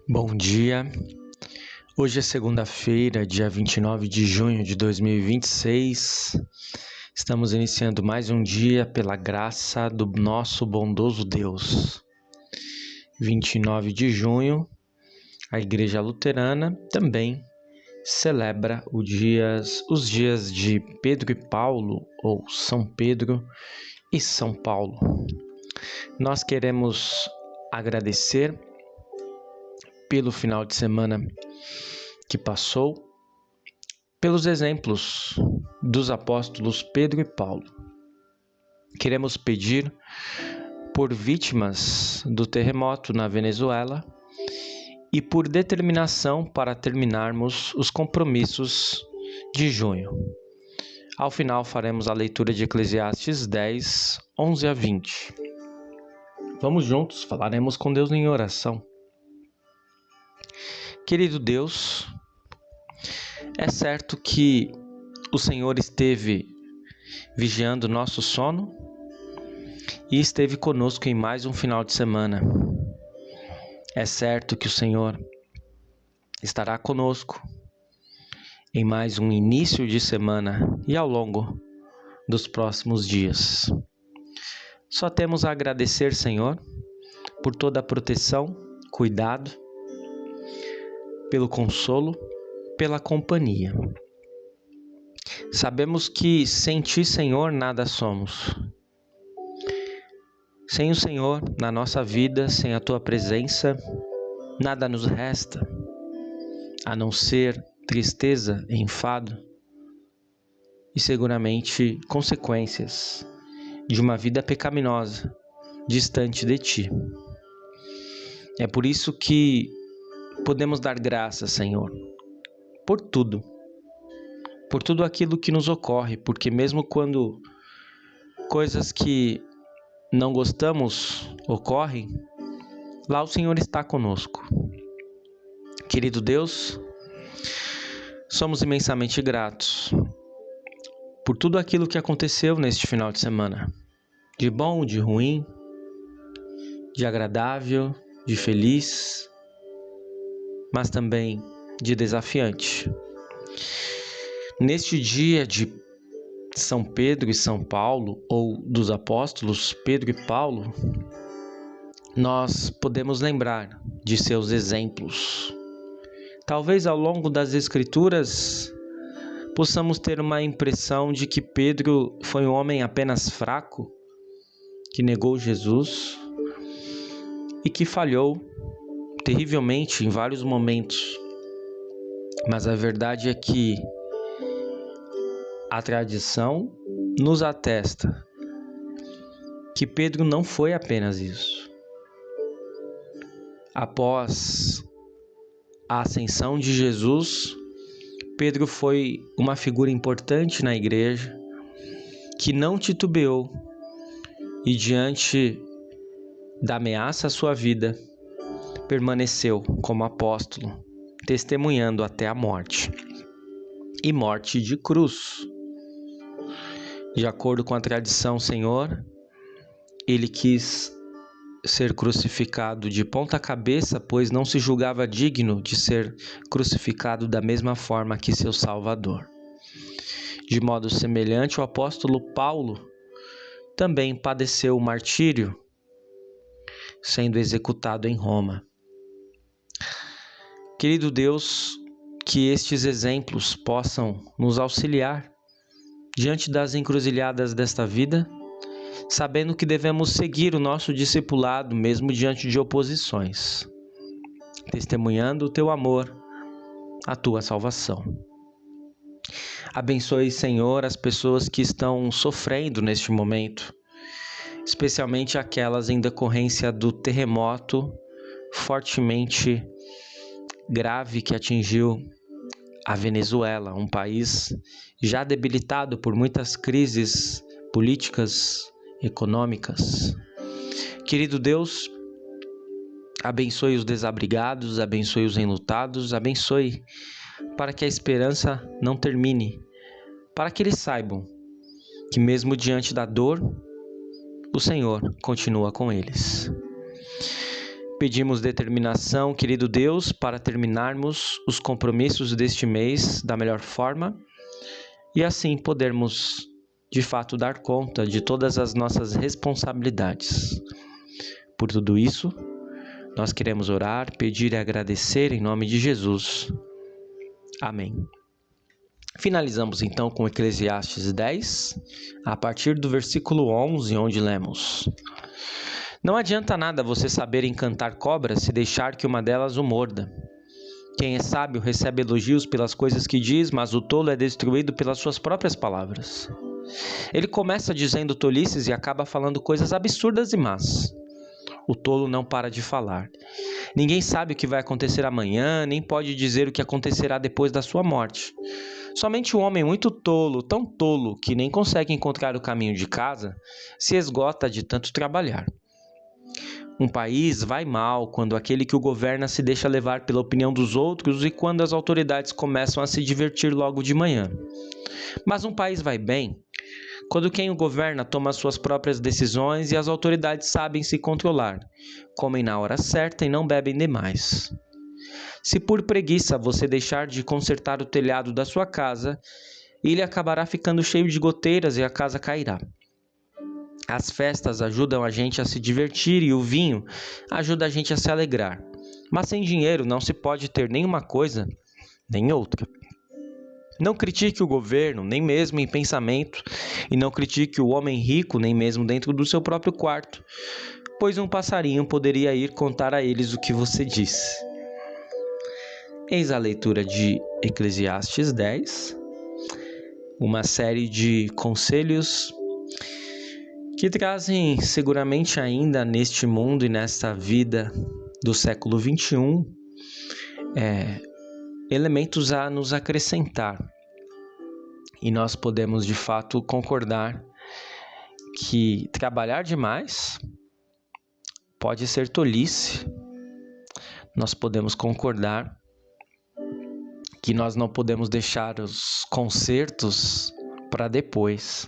Bom dia, hoje é segunda-feira, dia 29 de junho de 2026, estamos iniciando mais um dia pela graça do nosso bondoso Deus. 29 de junho, a Igreja Luterana também celebra os dias de Pedro e Paulo, ou São Pedro e São Paulo. Nós queremos agradecer pelo final de semana que passou, pelos exemplos dos apóstolos Pedro e Paulo. Queremos pedir por vítimas do terremoto na Venezuela e por determinação para terminarmos os compromissos de junho. Ao final faremos a leitura de Eclesiastes 10, 11 a 20. Vamos juntos, falaremos com Deus em oração. Querido Deus, é certo que o Senhor esteve vigiando nosso sono e esteve conosco em mais um final de semana. É certo que o Senhor estará conosco em mais um início de semana e ao longo dos próximos dias. Só temos a agradecer, Senhor, por toda a proteção, cuidado, pelo consolo, pela companhia. Sabemos que sem Ti, Senhor, nada somos. Sem o Senhor na nossa vida, sem a Tua presença, nada nos resta, a não ser tristeza e enfado e seguramente consequências de uma vida pecaminosa, distante de Ti. É por isso que podemos dar graças, Senhor, por tudo aquilo que nos ocorre, porque mesmo quando coisas que não gostamos ocorrem, lá o Senhor está conosco. Querido Deus, somos imensamente gratos por tudo aquilo que aconteceu neste final de semana, de bom, de ruim, de agradável, de feliz, mas também de desafiante. Neste dia de São Pedro e São Paulo, ou dos apóstolos Pedro e Paulo, nós podemos lembrar de seus exemplos. Talvez ao longo das Escrituras possamos ter uma impressão de que Pedro foi um homem apenas fraco, que negou Jesus e que falhou terrivelmente em vários momentos. Mas a verdade é que a tradição nos atesta que Pedro não foi apenas isso. Após a ascensão de Jesus, Pedro foi uma figura importante na igreja que não titubeou e, diante da ameaça à sua vida, permaneceu como apóstolo, testemunhando até a morte, e morte de cruz. De acordo com a tradição, Senhor, ele quis ser crucificado de ponta cabeça, pois não se julgava digno de ser crucificado da mesma forma que seu Salvador. De modo semelhante, o apóstolo Paulo também padeceu o martírio, sendo executado em Roma. Querido Deus, que estes exemplos possam nos auxiliar diante das encruzilhadas desta vida, sabendo que devemos seguir o nosso discipulado mesmo diante de oposições, testemunhando o Teu amor, a Tua salvação. Abençoe, Senhor, as pessoas que estão sofrendo neste momento, especialmente aquelas em decorrência do terremoto fortemente grave que atingiu a Venezuela, um país já debilitado por muitas crises políticas, econômicas. Querido Deus, abençoe os desabrigados, abençoe os enlutados, abençoe para que a esperança não termine, para que eles saibam que mesmo diante da dor, o Senhor continua com eles. pedimos determinação, querido Deus, para terminarmos os compromissos deste mês da melhor forma e assim podermos, de fato, dar conta de todas as nossas responsabilidades. Por tudo isso, nós queremos orar, pedir e agradecer em nome de Jesus. Amém. Finalizamos então com Eclesiastes 10, a partir do versículo 11, onde lemos: Não adianta nada você saber encantar cobras se deixar que uma delas o morda. Quem é sábio recebe elogios pelas coisas que diz, mas o tolo é destruído pelas suas próprias palavras. Ele começa dizendo tolices e acaba falando coisas absurdas e más. O tolo não para de falar. Ninguém sabe o que vai acontecer amanhã, nem pode dizer o que acontecerá depois da sua morte. Somente um homem muito tolo, tão tolo que nem consegue encontrar o caminho de casa, se esgota de tanto trabalhar. Um país vai mal quando aquele que o governa se deixa levar pela opinião dos outros e quando as autoridades começam a se divertir logo de manhã. Mas um país vai bem quando quem o governa toma suas próprias decisões e as autoridades sabem se controlar, comem na hora certa e não bebem demais. Se por preguiça você deixar de consertar o telhado da sua casa, ele acabará ficando cheio de goteiras e a casa cairá. As festas ajudam a gente a se divertir e o vinho ajuda a gente a se alegrar. Mas sem dinheiro não se pode ter nenhuma coisa, nem outra. Não critique o governo, nem mesmo em pensamento, e não critique o homem rico, nem mesmo dentro do seu próprio quarto, pois um passarinho poderia ir contar a eles o que você disse. Eis a leitura de Eclesiastes 10, uma série de conselhos que trazem seguramente ainda neste mundo e nesta vida do século XXI elementos a nos acrescentar. E nós podemos de fato concordar que trabalhar demais pode ser tolice. Nós podemos concordar que nós não podemos deixar os consertos para depois,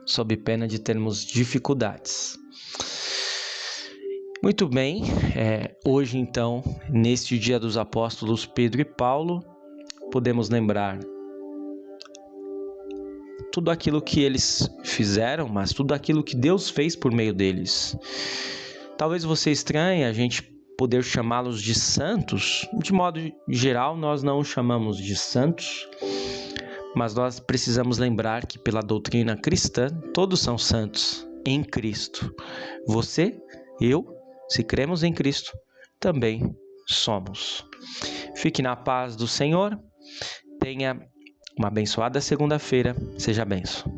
sob pena de termos dificuldades. Muito bem, hoje então, neste dia dos apóstolos Pedro e Paulo, podemos lembrar tudo aquilo que eles fizeram, mas tudo aquilo que Deus fez por meio deles. Talvez você estranhe a gente poder chamá-los de santos. De modo geral, nós não os chamamos de santos, mas nós precisamos lembrar que pela doutrina cristã, todos são santos em Cristo. Você, eu, se cremos em Cristo, também somos. Fique na paz do Senhor. Tenha uma abençoada segunda-feira. Seja benção.